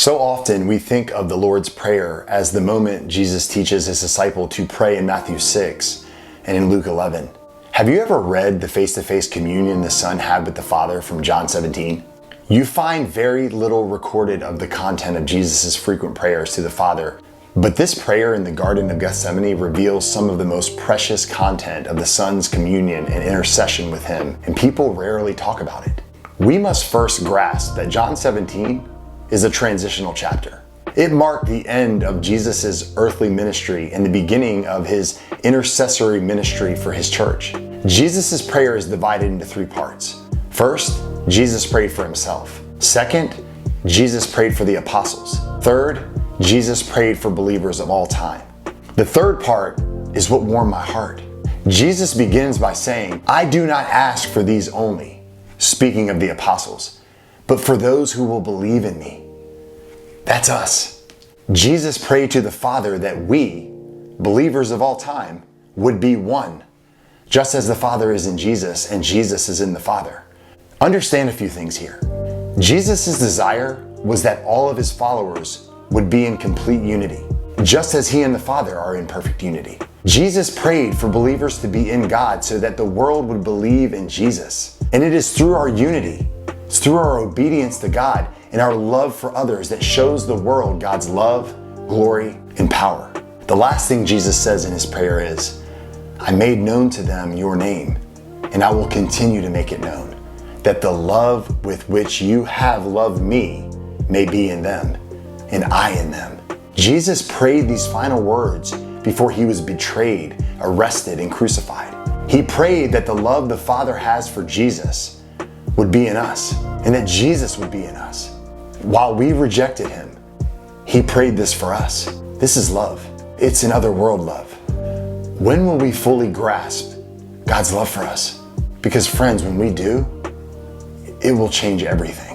So often we think of the Lord's Prayer as the moment Jesus teaches his disciple to pray in Matthew 6 and in Luke 11. Have you ever read the face-to-face communion the Son had with the Father from John 17? You find very little recorded of the content of Jesus' frequent prayers to the Father, but this prayer in the Garden of Gethsemane reveals some of the most precious content of the Son's communion and intercession with him, and people rarely talk about it. We must first grasp that John 17 is a transitional chapter. It marked the end of Jesus' earthly ministry and the beginning of his intercessory ministry for his church. Jesus' prayer is divided into three parts. First, Jesus prayed for himself. Second, Jesus prayed for the apostles. Third, Jesus prayed for believers of all time. The third part is what warmed my heart. Jesus begins by saying, "I do not ask for these only," speaking of the apostles, "but for those who will believe in me." That's us. Jesus prayed to the Father that we, believers of all time, would be one, just as the Father is in Jesus and Jesus is in the Father. Understand a few things here. Jesus' desire was that all of his followers would be in complete unity, just as he and the Father are in perfect unity. Jesus prayed for believers to be in God so that the world would believe in Jesus. And it is through our unity, it's through our obedience to God and our love for others that shows the world God's love, glory, and power. The last thing Jesus says in his prayer is, "I made known to them your name, and I will continue to make it known, that the love with which you have loved me may be in them, and I in them." Jesus prayed these final words before he was betrayed, arrested, and crucified. He prayed that the love the Father has for Jesus would be in us, and that Jesus would be in us. While we rejected him, he prayed this for us. This is love. It's an otherworld love. When will we fully grasp God's love for us? Because friends, when we do, it will change everything.